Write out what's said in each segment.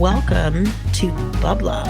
Welcome to Bubbler.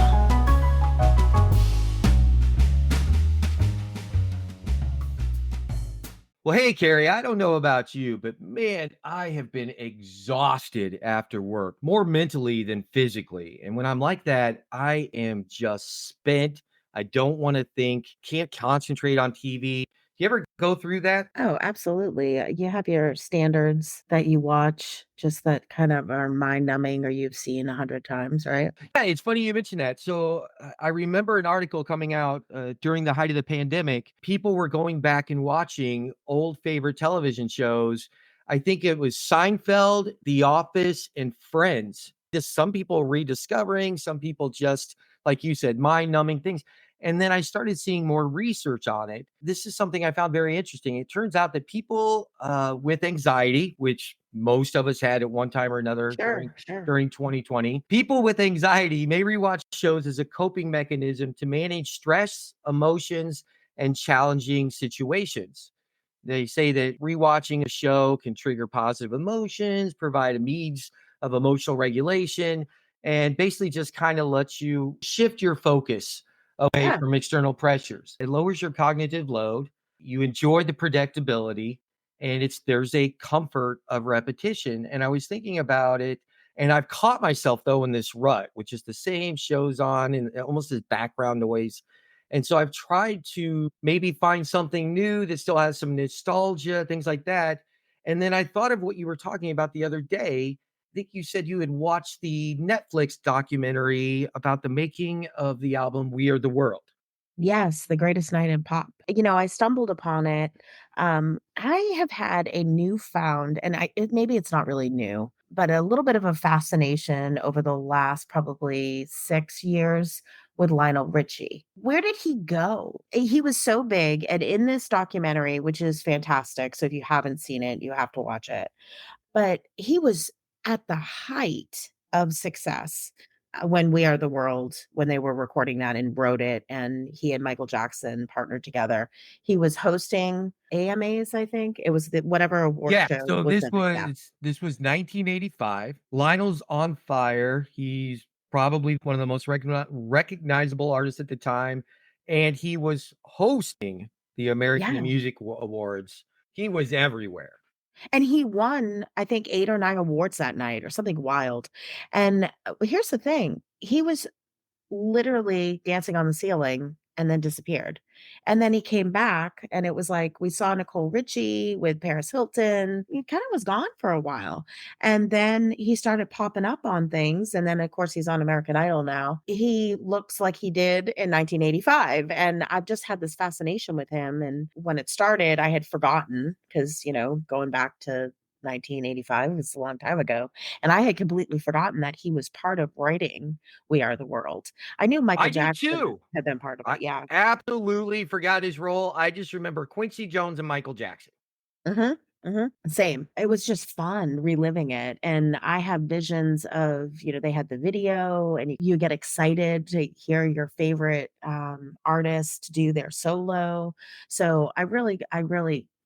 Well, hey, Kerri, I don't know about you, but man, I have been exhausted after work, more mentally than physically. And when I'm like that, I am just spent. I don't want to think, can't concentrate on TV. Do you ever go through that? Oh, absolutely. You have your standards that you watch, just that kind of are mind numbing or you've seen 100 times, right? Yeah, it's funny you mentioned that. So I remember an article coming out during the height of the pandemic. People were going back and watching old favorite television shows. I think it was Seinfeld, The Office, and Friends. Just some people rediscovering, some people just, like you said, mind numbing things. And then I started seeing more research on it. This is something I found very interesting. It turns out that people with anxiety, which most of us had at one time or another Sure, sure. during 2020. People with anxiety may rewatch shows as a coping mechanism to manage stress, emotions, and challenging situations. They say that rewatching a show can trigger positive emotions, provide a means of emotional regulation, and basically just kind of lets you shift your focus away Yeah. from external pressures. It lowers your cognitive load. You enjoy the predictability, and there's a comfort of repetition. And I was thinking about it, and I've caught myself though in this rut, which is the same shows on and almost as background noise. And so I've tried to maybe find something new that still has some nostalgia, things like that. And then I thought of what you were talking about the other day. I think you said you had watched the Netflix documentary about the making of the album We Are the World. Yes, the greatest night in pop. I stumbled upon it. I have had a newfound, and maybe it's not really new, but a little bit of a fascination over the last probably 6 years with Lionel Richie. Where did he go? He was so big, and in this documentary, which is fantastic. So if you haven't seen it, you have to watch it. But he was at the height of success, when We Are the World, when they were recording that and wrote it, and he and Michael Jackson partnered together. He was hosting AMAs, I think. It was whatever award Yeah, show so was this in it, yeah. was this was 1985. Lionel's on fire. He's probably one of the most recognizable artists at the time, and he was hosting the American Yeah, Music Awards. He was everywhere. and he won, I think, 8 or 9 awards that night or something wild, and, here's the thing, he was literally dancing on the ceiling and then disappeared. And then he came back and it was like we saw Nicole Richie with Paris Hilton. He kind of was gone for a while. And then he started popping up on things. And then of course he's on American Idol now. He looks like he did in 1985. And I've just had this fascination with him. And when it started, I had forgotten because, going back to 1985, it's a long time ago. And I had completely forgotten that he was part of writing We Are the World. I knew Michael I did Jackson too. had been part of I it, yeah. absolutely forgot his role. I just remember Quincy Jones and Michael Jackson. Mhm, mhm. Same. It was just fun reliving it, and I have visions of, they had the video, and you get excited to hear your favorite, artist do their solo. So I really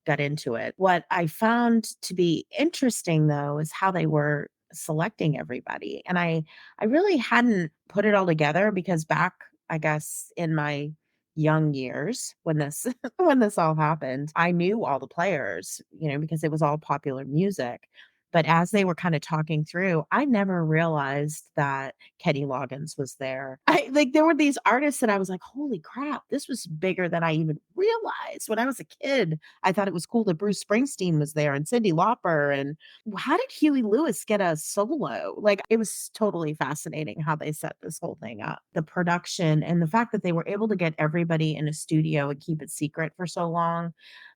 got into it. What I found to be interesting, though, is how they were selecting everybody, and I really hadn't put it all together because back, I guess, in my young years when this when this all happened, I knew all the players, because it was all popular music. But as they were kind of talking through, I never realized that Kenny Loggins was there. I like there were these artists that I was like, holy crap, this was bigger than I even realized. When I was a kid, I thought it was cool that Bruce Springsteen was there and Cyndi Lauper. And how did Huey Lewis get a solo? Like, it was totally fascinating how they set this whole thing up. The production and the fact that they were able to get everybody in a studio and keep it secret for so long,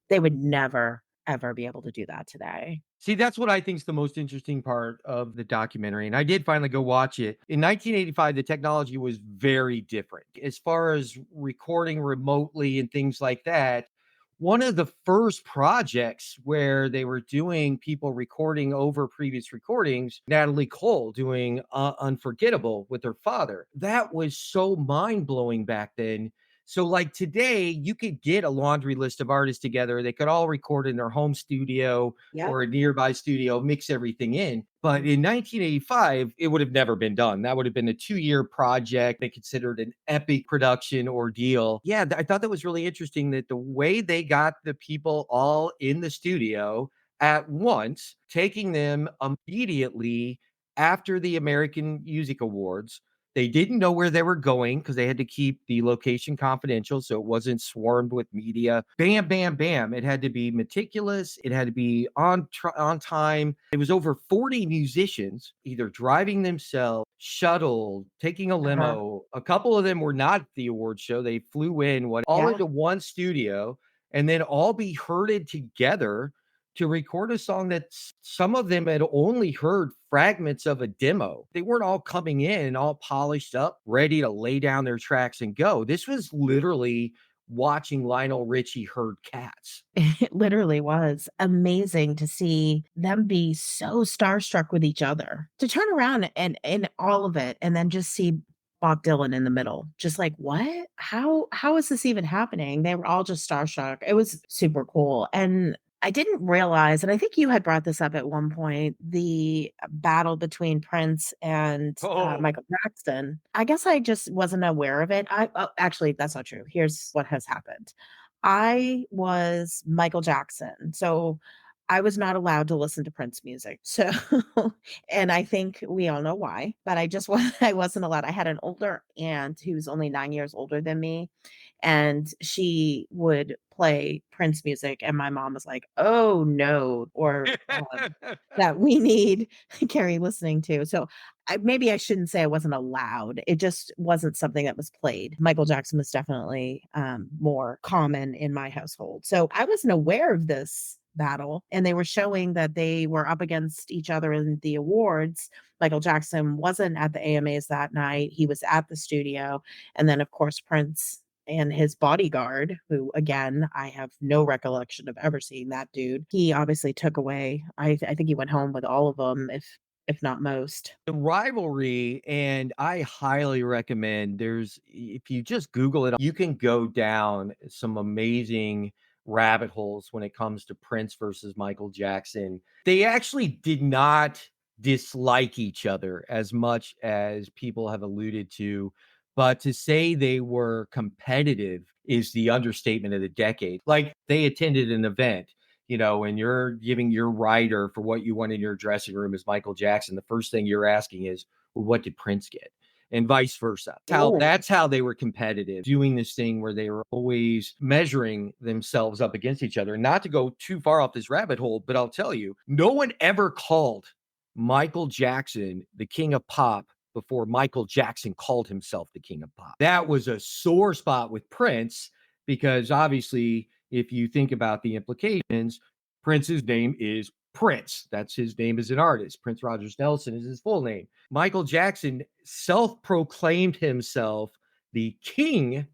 they would never, ever be able to do that today. See, that's what I think is the most interesting part of the documentary. And I did finally go watch it. In 1985, the technology was very different as far as recording remotely and things like that. One of the first projects where they were doing people recording over previous recordings, Natalie Cole doing Unforgettable with her father. That was so mind blowing back then. So, like today, you could get a laundry list of artists together. They could all record in their home studio Yep. or a nearby studio, mix everything in. But in 1985, it would have never been done. That would have been a 2-year project. They considered an epic production ordeal. Yeah, I thought that was really interesting that the way they got the people all in the studio at once, taking them immediately after the American Music Awards. They didn't know where they were going because they had to keep the location confidential so it wasn't swarmed with media. Bam, bam, bam. It had to be meticulous. It had to be on time. It was over 40 musicians, either driving themselves, shuttle, taking a Uh-huh. limo. A couple of them were not at the award show. They flew in all Yeah. into one studio and then all be herded together to record a song that some of them had only heard fragments of a demo. They weren't all coming in all polished up, ready to lay down their tracks and go. This was literally watching Lionel Richie herd cats. It literally was amazing to see them be so starstruck with each other. To turn around and in all of it and then just see Bob Dylan in the middle. Just like, "What? How is this even happening?" They were all just starstruck. It was super cool, and I didn't realize, and I think you had brought this up at one point, the battle between Prince and, Oh, Michael Jackson. I guess I just wasn't aware of it. Actually, that's not true. Here's what has happened. I was Michael Jackson, so I was not allowed to listen to Prince music. So and I think we all know why, but I just I wasn't allowed. I had an older aunt who was only 9 years older than me, and she would play Prince music, and my mom was like, "Oh, no," or, that we need Carrie listening to. So maybe I shouldn't say I wasn't allowed. It just wasn't something that was played. Michael Jackson was definitely more common in my household. So I wasn't aware of this battle, and they were showing that they were up against each other in the awards. Michael Jackson wasn't at the AMAs that night. He was at the studio. And then, of course, Prince and his bodyguard, who again, I have no recollection of ever seeing that dude. He obviously took away. I think he went home with all of them, if not most. the rivalry, and I highly recommend if you just Google it, you can go down some amazing rabbit holes when it comes to Prince versus Michael Jackson. They actually did not dislike each other as much as people have alluded to, but to say they were competitive is the understatement of the decade. Like they attended an event, when you're giving your writer for what you want in your dressing room is Michael Jackson, the first thing you're asking is, well, what did Prince get? And vice versa. Ooh. That's how they were competitive, doing this thing where they were always measuring themselves up against each other. Not to go too far off this rabbit hole, but I'll tell you, no one ever called Michael Jackson the king of pop before Michael Jackson called himself the king of pop. That was a sore spot with Prince because obviously, if you think about the implications, Prince's name is Prince. That's his name as an artist. Prince Rogers Nelson is his full name. Michael Jackson self proclaimed himself the king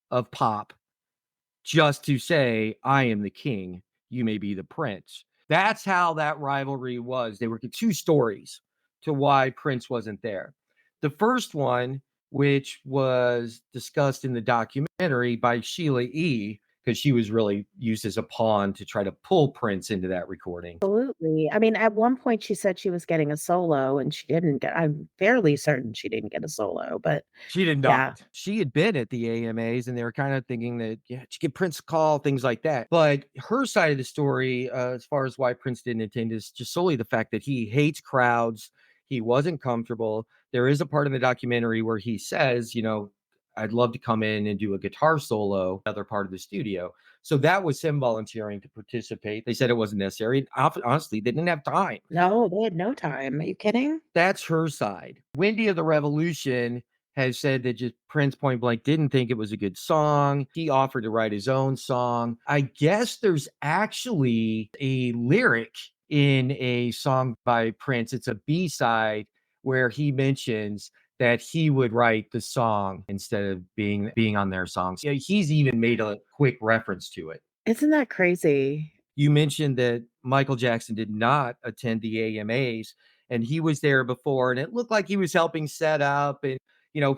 of pop just to say, I am the king. You may be the prince. That's how that rivalry was. There were two stories to why Prince wasn't there. The first one, which was discussed in the documentary by Sheila E., because she was really used as a pawn to try to pull Prince into that recording. Absolutely. I mean, at one point she said she was getting a solo and she didn't get. I'm fairly certain she didn't get a solo, but She did not. yeah. She had been at the AMAs and they were kind of thinking that, yeah, she get Prince a call, things like that. But her side of the story, as far as why Prince didn't attend, is just solely the fact that he hates crowds. He wasn't comfortable. There is a part in the documentary where he says, I'd love to come in and do a guitar solo, other part of the studio. So that was him volunteering to participate. They said it wasn't necessary. Honestly, they didn't have time. No, they had no time. Are you kidding? That's her side. Wendy of the Revolution has said that just Prince point blank didn't think it was a good song. He offered to write his own song. I guess there's actually a lyric in a song by Prince. It's a B-side where he mentions that he would write the song instead of being on their songs. Yeah, he's even made a quick reference to it. Isn't that crazy? You mentioned that Michael Jackson did not attend the AMAs and he was there before and it looked like he was helping set up and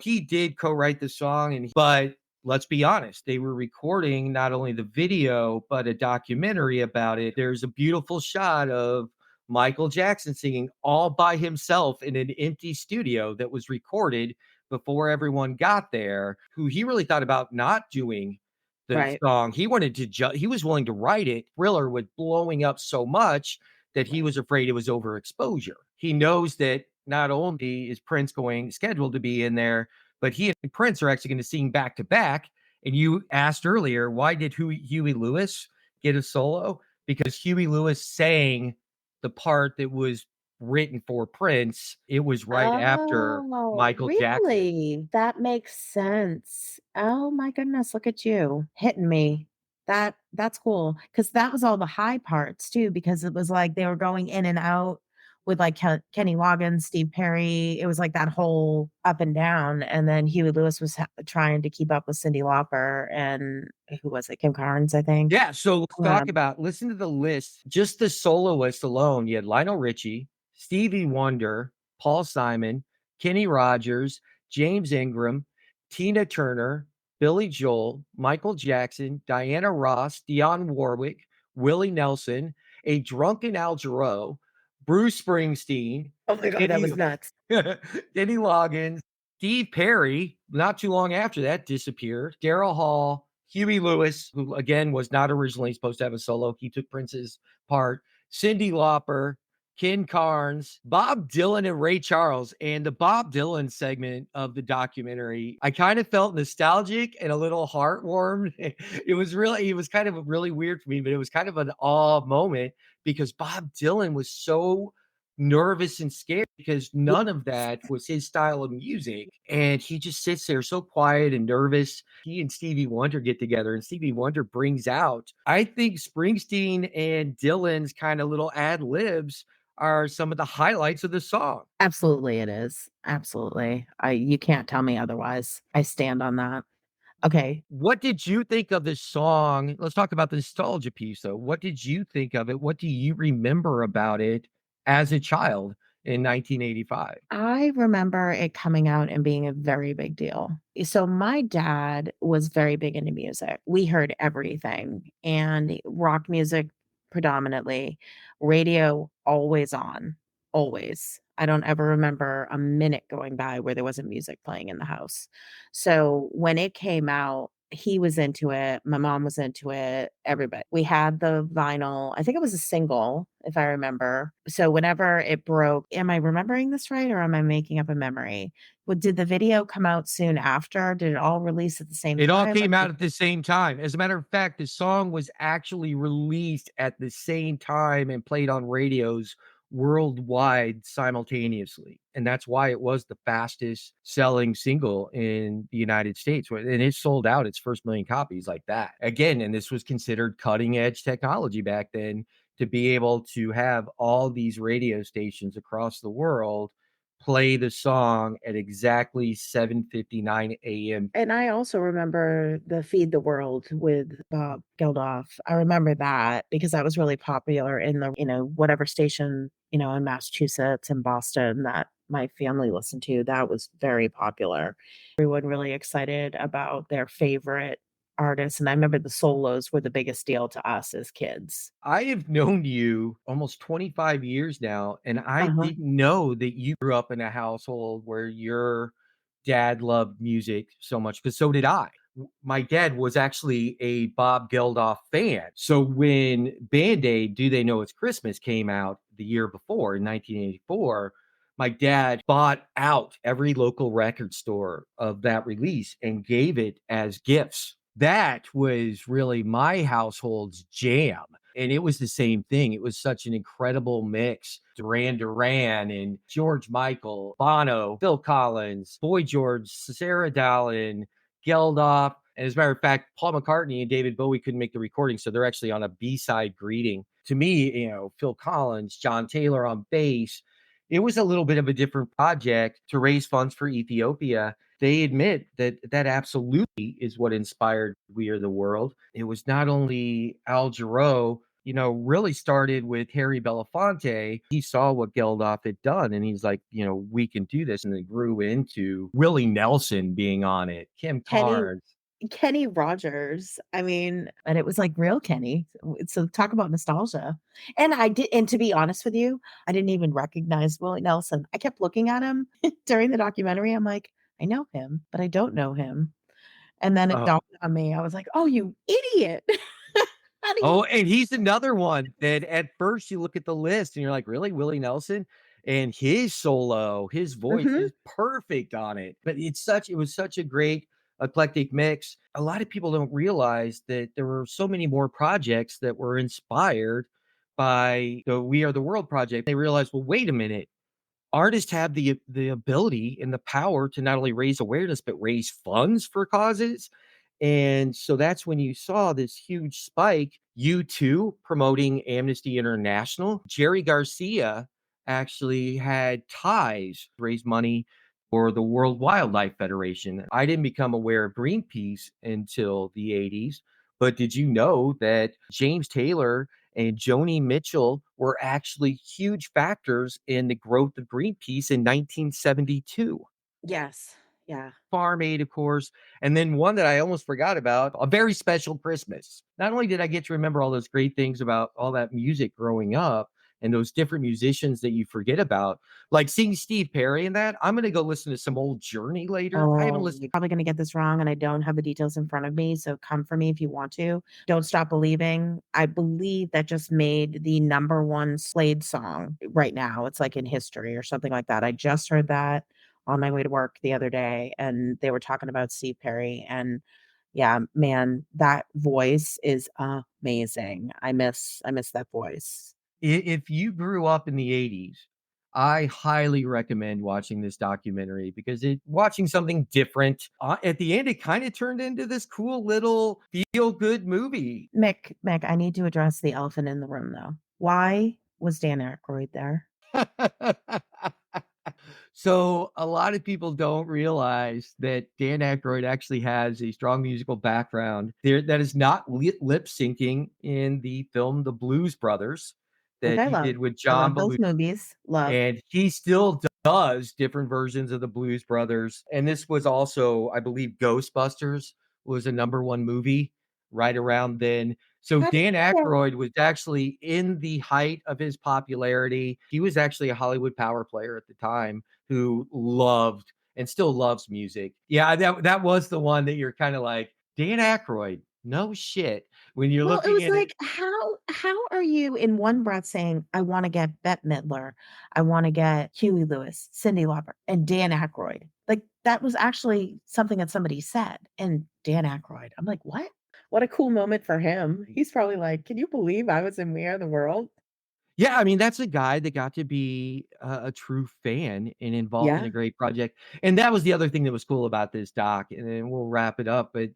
he did co-write the song but let's be honest, they were recording not only the video but a documentary about it. There's a beautiful shot of Michael Jackson singing all by himself in an empty studio that was recorded before everyone got there, who he really thought about not doing the Right. song. He wanted to he was willing to write it. Thriller was blowing up so much that he was afraid it was overexposure. He knows that not only is Prince going scheduled to be in there, but he and Prince are actually going to sing back to back. And you asked earlier, why did Huey Lewis get a solo? Because Huey Lewis sang the part that was written for Prince. It was right after Oh, Michael Jackson. really? That makes sense. Oh my goodness, look at you hitting me. That's cool because that was all the high parts too, because it was like they were going in and out with like Kenny Loggins, Steve Perry. It was like that whole up and down. And then Huey Lewis was trying to keep up with Cyndi Lauper and who was it? Kim Carnes, I think. Yeah, so let's talk Um, about listen to the list, just the soloists alone. You had Lionel Richie, Stevie Wonder, Paul Simon, Kenny Rogers, James Ingram, Tina Turner, Billy Joel, Michael Jackson, Diana Ross, Dionne Warwick, Willie Nelson, a drunken Al Jarreau, Bruce Springsteen, oh my God, that Kenny was nuts. Kenny Loggins, Steve Perry, not too long after that, disappeared. Daryl Hall, Huey Lewis, who again was not originally supposed to have a solo. He took Prince's part. Cyndi Lauper, Ken Carnes, Bob Dylan, and Ray Charles. And the Bob Dylan segment of the documentary, I kind of felt nostalgic and a little heartwarmed. It was kind of really weird for me, but it was kind of an awe moment because Bob Dylan was so nervous and scared because none of that was his style of music. And he just sits there so quiet and nervous. He and Stevie Wonder get together, and Stevie Wonder brings out, I think Springsteen and Dylan's kind of little ad libs are some of the highlights of the song. Absolutely, it is. Absolutely. You can't tell me otherwise. I stand on that. Okay. What did you think of this song? Let's talk about the nostalgia piece, though. What did you think of it? What do you remember about it as a child in 1985? I remember it coming out and being a very big deal. So my dad was very big into music. We heard everything and rock music predominantly, radio always on, always. I don't ever remember a minute going by where there wasn't music playing in the house. So when it came out, he was into it, my mom was into it, everybody. We had the vinyl. I think it was a single, if I remember. So whenever it broke, am I remembering this right or am I making up a memory? Well, did the video come out soon after? Did it all release at the same It all time? came out at the same time. As a matter of fact, the song was actually released at the same time and played on radios worldwide simultaneously. And that's why it was the fastest selling single in the United States. And it sold out its first million copies like that. Again, and this was considered cutting edge technology back then to be able to have all these radio stations across the world play the song at exactly 7:59 a.m. And I also remember the Feed the World with Bob Geldof. I remember that because that was really popular in the, whatever station, in Massachusetts and Boston that my family listened to. That was very popular. Everyone really excited about their favorite artists. And I remember the solos were the biggest deal to us as kids. I have known you almost 25 years now, and I Uh-huh. didn't know that you grew up in a household where your dad loved music so much, because so did I. My dad was actually a Bob Geldof fan. So when Band Aid, Do They Know It's Christmas came out the year before in 1984, my dad bought out every local record store of that release and gave it as gifts. That was really my household's jam. And it was the same thing. It was such an incredible mix. Duran Duran and George Michael, Bono, Phil Collins, Boy George, Sarah Dallin, Geldof. And as a matter of fact, Paul McCartney and David Bowie couldn't make the recording, so they're actually on a B-side greeting. To me, Phil Collins, John Taylor on bass. It was a little bit of a different project to raise funds for Ethiopia. They admit that that absolutely is what inspired We Are the World. It was not only Al Jarreau, really started with Harry Belafonte. He saw what Geldof had done and he's like, we can do this. And it grew into Willie Nelson being on it, Kim Kenny Carnes. Kenny Rogers. I mean, and it was like real Kenny. So talk about nostalgia. And to be honest with you, I didn't even recognize Willie Nelson. I kept looking at him during the documentary. I'm like, I know him, but I don't know him. And then it Oh, dawned on me. I was like, oh, you idiot. How do you oh, and he's another one that at first you look at the list and you're like, really, Willie Nelson? And his solo, his voice Mhm. is perfect on it. But it was such a great eclectic mix. A lot of people don't realize that there were so many more projects that were inspired by the We Are the World project. They realized, well, wait a minute, artists have the ability and the power to not only raise awareness but raise funds for causes. And so that's when you saw this huge spike. U2 promoting Amnesty International. Jerry Garcia actually had ties to raise money for the World Wildlife Federation. I didn't become aware of Greenpeace until the 80s, but did you know that James Taylor and Joni Mitchell were actually huge factors in the growth of Greenpeace in 1972? Yes. Yeah. Farm Aid, of course, and then one that I almost forgot about, A Very Special Christmas. Not only did I get to remember all those great things about all that music growing up and those different musicians that you forget about, like seeing Steve Perry in that, I'm gonna go listen to some old Journey later. I haven't Oh, listened. you're probably gonna get this wrong, and I don't have the details in front of me, so come for me if you want to. Don't Stop Believing. I believe that just made the number 1 Slade song right now. It's like in history or something like that. I just heard that on my way to work the other day, and they were talking about Steve Perry, and yeah, man, that voice is amazing. I miss that voice. If you grew up in the 80s, I highly recommend watching this documentary because watching something different. At the end, it kind of turned into this cool little feel good movie. Mick, I need to address the elephant in the room, though. Why was Dan Aykroyd there? So a lot of people don't realize that Dan Aykroyd actually has a strong musical background there that is not lip syncing in the film The Blues Brothers Which that he did with I John love those Belushi. movies, love. And he still does different versions of the Blues Brothers. And this was also, I believe, Ghostbusters was a number one movie right around then. So How did Dan you get Aykroyd was actually in the height of his popularity. He was actually a Hollywood power player at the time who loved and still loves music. Yeah, that was the one that you're kind of like, Dan Aykroyd, no shit. When you're well, it looking was at it, like, how are you in one breath saying, "I wanna get Bette Midler, I wanna get Huey Lewis, Cyndi Lauper, and Dan Aykroyd." Like, that was actually something that somebody said, and Dan Aykroyd. I'm like, "What?" What a cool moment for him. He's probably like, "Can you believe I was in We Are the World?" yeah, I mean, that's a guy that got to be a true fan and involved in a Yeah. great project, and that was the other thing that was cool about this doc, and then we'll wrap it up, but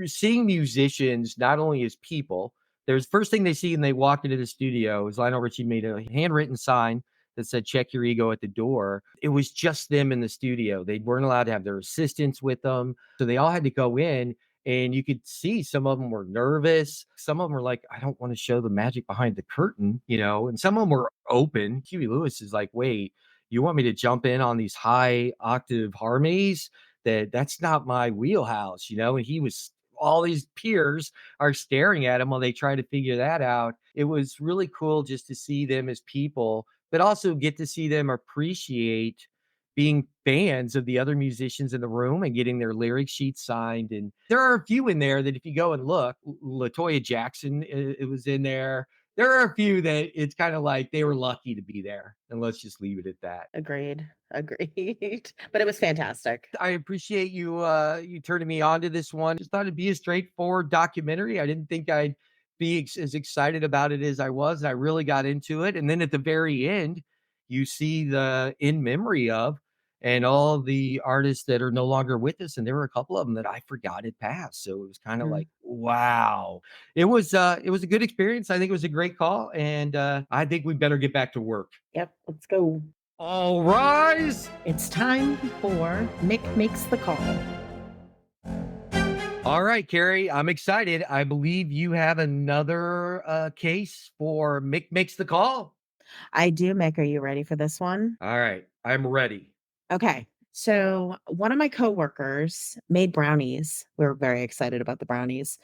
seeing musicians not only as people, there's first thing they see when they walk into the studio is Lionel Richie made a handwritten sign that said check your ego at the door. It was just them in the studio. They weren't allowed to have their assistants with them. So they all had to go in and you could see some of them were nervous. Some of them were like, I don't want to show the magic behind the curtain, and some of them were open. Huey Lewis is like, wait, you want me to jump in on these high octave harmonies? That's not my wheelhouse, and he was all these peers are staring at him while they try to figure that out. It was really cool just to see them as people, but also get to see them appreciate being fans of the other musicians in the room and getting their lyric sheets signed. And there are a few in there that if you go and look, Latoya Jackson, it was in there. There are a few that it's kind of like they were lucky to be there. And let's just leave it at that. Agreed, agreed. But it was fantastic. I appreciate you turning me on to this one. Just thought it'd be a straightforward documentary. I didn't think I'd be as excited about it as I was, and I really got into it. And then at the very end, you see the in memory of and all the artists that are no longer with us. And there were a couple of them that I forgot had passed. So it was kind of Mm, like, wow. It was a good experience. I think it was a great call. And I think we better get back to work. yep, let's go. All rise. It's time for Mick Makes the Call. All right, Kerri, I'm excited. I believe you have another case for Mick Makes the Call. I do, Mick. Are you ready for this one? All right, I'm ready. Okay. So, one of my coworkers made brownies. We were very excited about the brownies.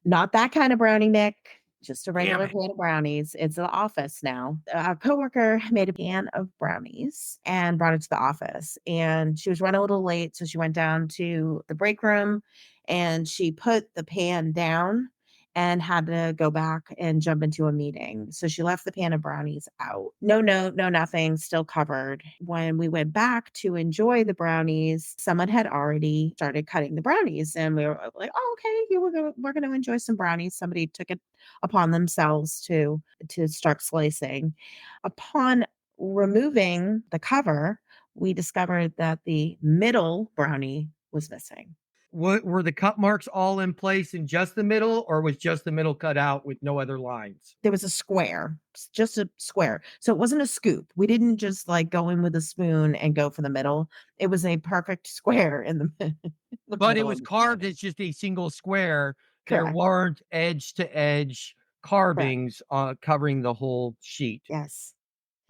Not that kind of brownie, Nick, just a Damn regular it. pan of brownies. It's the office now. A coworker made a pan of brownies and brought it to the office. And she was running a little late. So, she went down to the break room and she put the pan down and had to go back and jump into a meeting. So she left the pan of brownies out. No note, no nothing, still covered. When we went back to enjoy the brownies, someone had already started cutting the brownies, and we were like, "Oh, okay, we're going to enjoy some brownies." Somebody took it upon themselves to start slicing. Upon removing the cover, we discovered that the middle brownie was missing. What were the cut marks all in place in just the middle, or was just the middle cut out with no other lines? There was a square, just a square. So it wasn't a scoop. We didn't just like go in with a spoon and go for the middle. It was a perfect square in the, the But it middle was of the carved brownie. as just a single square. There Correct. weren't edge to edge Correct. carvings covering the whole sheet. Yes.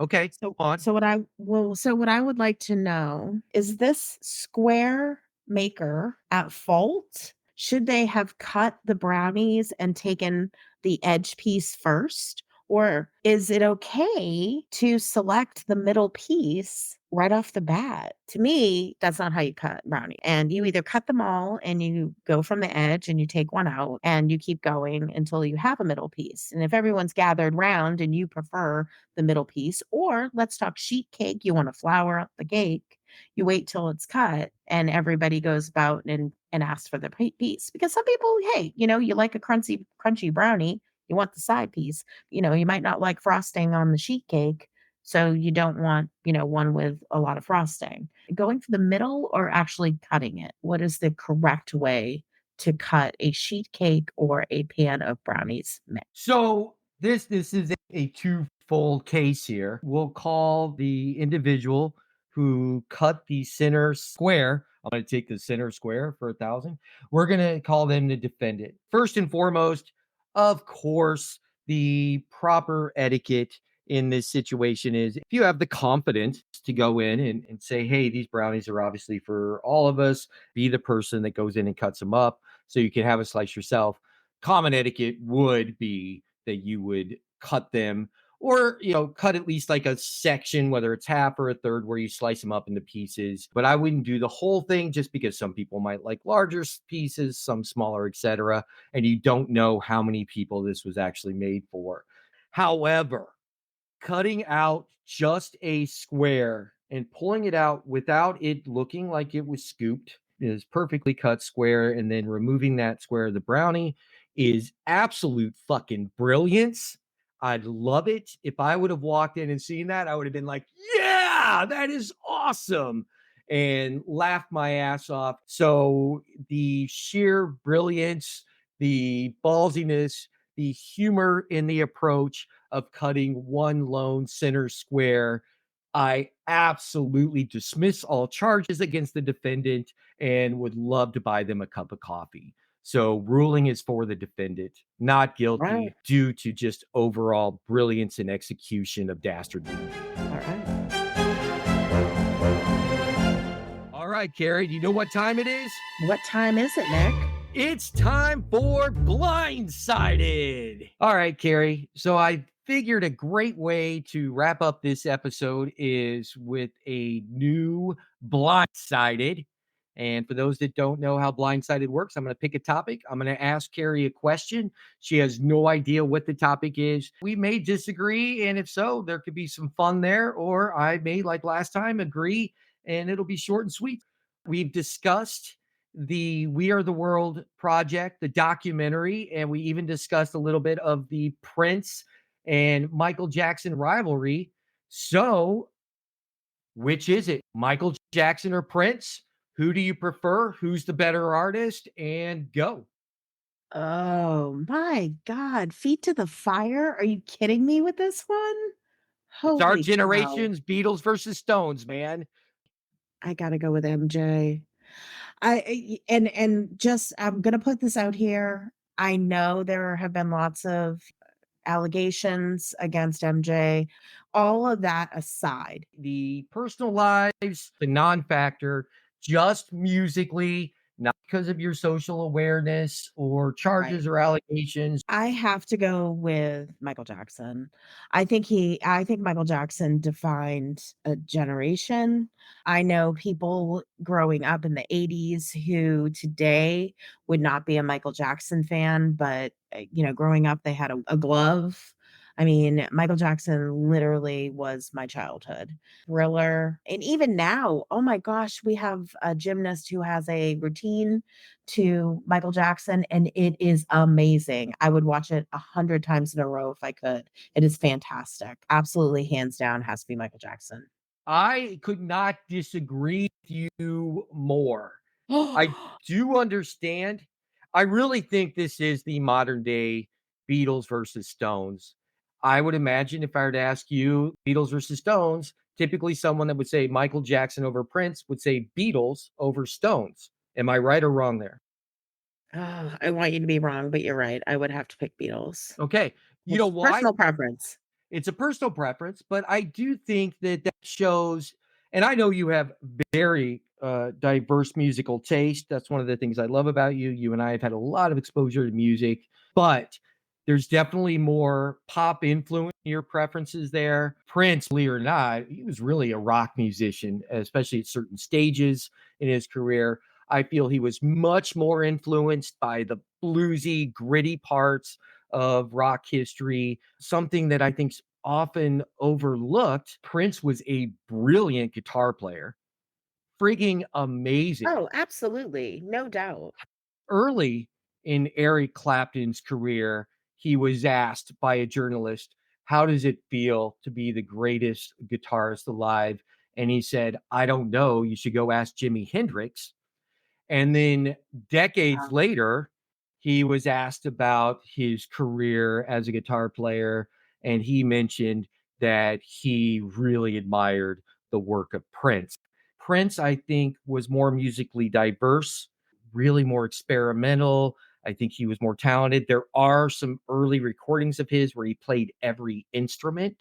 Okay, So on. so what I would like to know is this square maker at fault? Should they have cut the brownies and taken the edge piece first? Or is it okay to select the middle piece right off the bat? To me, that's not how you cut brownie. And you either cut them all and you go from the edge and you take one out and you keep going until you have a middle piece. And if everyone's gathered round and you prefer the middle piece, or let's talk sheet cake. You want to flour up the cake. You wait till it's cut and everybody goes about and asks for the piece. Because some people, hey, you like a crunchy brownie, you want the side piece. You might not like frosting on the sheet cake, so you don't want, one with a lot of frosting. Going for the middle or actually cutting it? What is the correct way to cut a sheet cake or a pan of brownies? So this is a twofold case here. We'll call the individual who cut the center square. I'm going to take the center square for 1,000. We're going to call them the defendant. First and foremost, of course, the proper etiquette in this situation is if you have the confidence to go in and say, hey, these brownies are obviously for all of us, be the person that goes in and cuts them up so you can have a slice yourself. Common etiquette would be that you would cut them or cut at least like a section, whether it's half or a third, where you slice them up into pieces. But I wouldn't do the whole thing just because some people might like larger pieces, some smaller, etc. And you don't know how many people this was actually made for. However, cutting out just a square and pulling it out without it looking like it was scooped is perfectly cut square, and then removing that square of the brownie is absolute fucking brilliance. I'd love it. If I would have walked in and seen that, I would have been like, yeah, that is awesome, and laughed my ass off. So the sheer brilliance, the ballsiness, the humor in the approach of cutting one lone center square, I absolutely dismiss all charges against the defendant and would love to buy them a cup of coffee. So, ruling is for the defendant, not Right. guilty due to just overall brilliance and execution of dastardly. All right. All right, Kerri, do you know what time it is? What time is it, Nick? It's time for Blindsided. All right, Kerri. So I figured a great way to wrap up this episode is with a new Blindsided. And for those that don't know how Blindsided works, I'm going to pick a topic. I'm going to ask Kerri a question. She has no idea what the topic is. We may disagree. And if so, there could be some fun there. Or I may, like last time, agree and it'll be short and sweet. We've discussed the We Are the World project, the documentary, and we even discussed a little bit of the Prince and Michael Jackson rivalry. So, which is it? Michael Jackson or Prince? Who do you prefer? Who's the better artist? And go. Oh my God. Feet to the fire? Are you kidding me with this one? It's our Holy cow. generation's Beatles versus Stones, man. I gotta go with MJ. And just I'm gonna put this out here. I know there have been lots of allegations against MJ. all of that aside. The personal lives, the non-factor, just musically, not because of your social awareness or Right. charges or allegations. I have to go with Michael Jackson. I think Michael Jackson defined a generation. I know people growing up in the '80s who today would not be a Michael Jackson fan, but, growing up, they had a glove. I mean, Michael Jackson literally was my childhood. Thriller, and even now, oh my gosh, we have a gymnast who has a routine to Michael Jackson, and it is amazing. I would watch it 100 times in a row if I could. It is fantastic. Absolutely, hands down, has to be Michael Jackson. I could not disagree with you more. I do understand. I really think this is the modern day Beatles versus Stones. I would imagine if I were to ask you Beatles versus Stones, typically someone that would say Michael Jackson over Prince would say Beatles over Stones. Am I right or wrong there? I want you to be wrong, but you're right. I would have to pick Beatles. Okay. You know It's why? personal preference. It's a personal preference, but I do think that that shows, and I know you have very diverse musical taste. That's one of the things I love about you. You and I have had a lot of exposure to music, but there's definitely more pop influence in your preferences there. Prince, believe it or not, he was really a rock musician, especially at certain stages in his career. I feel he was much more influenced by the bluesy, gritty parts of rock history, something that I think's often overlooked. Prince was a brilliant guitar player, freaking amazing. Oh, absolutely. No doubt. Early in Eric Clapton's career, he was asked by a journalist, "How does it feel to be the greatest guitarist alive?" And he said, "I don't know. You should go ask Jimi Hendrix." And then decades Um, later, he was asked about his career as a guitar player, and he mentioned that he really admired the work of Prince. Prince, I think, was more musically diverse, really more experimental. I think he was more talented. There are some early recordings of his where he played every instrument.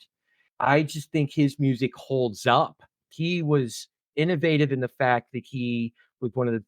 I just think his music holds up. He was innovative in the fact that he was one of the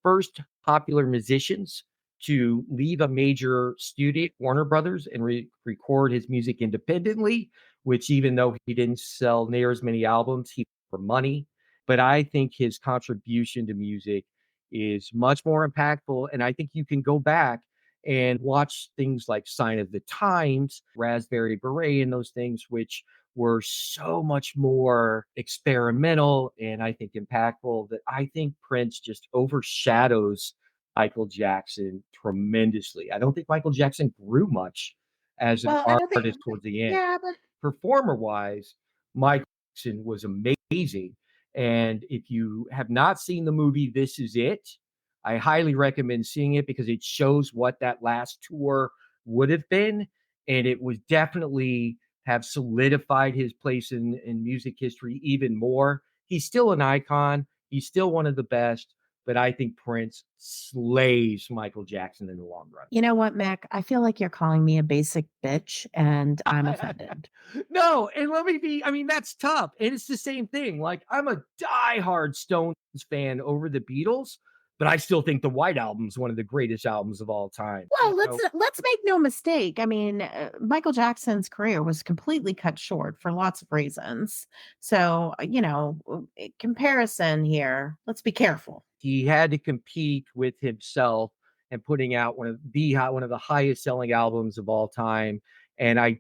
first popular musicians to leave a major studio, Warner Brothers, and record his music independently, which even though he didn't sell near as many albums, he for money. But I think his contribution to music is much more impactful. And I think you can go back and watch things like Sign of the Times, Raspberry Beret, and those things, which were so much more experimental and I think impactful that I think Prince just overshadows Michael Jackson tremendously. I don't think Michael Jackson grew much as an well, I don't think artist towards the end. yeah, but Performer wise, Michael Jackson was amazing. And if you have not seen the movie This Is It, I highly recommend seeing it because it shows what that last tour would have been. And it was definitely have solidified his place in music history even more. He's still an icon. He's still one of the best, but I think Prince slays Michael Jackson in the long run. you know what, Mac? I feel like you're calling me a basic bitch, and I'm offended. No, and let me be, I mean, that's tough. And it's the same thing. Like, I'm a diehard Stones fan over the Beatles, but I still think the White Album is one of the greatest albums of all time. Well, let's make no mistake. I mean, Michael Jackson's career was completely cut short for lots of reasons. So, comparison here. Let's be careful. He had to compete with himself and putting out one of the highest selling albums of all time. And I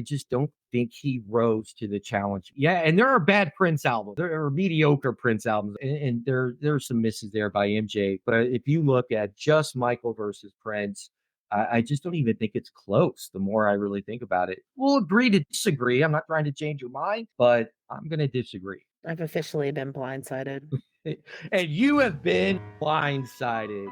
just don't think he rose to the challenge. Yeah, and there are bad Prince albums. There are mediocre Prince albums, and there's some misses there by MJ. But if you look at just Michael versus Prince, I just don't even think it's close. The more I really think about it, we'll agree to disagree. I'm not trying to change your mind, but I'm going to disagree. I've officially been blindsided. And you have been blindsided.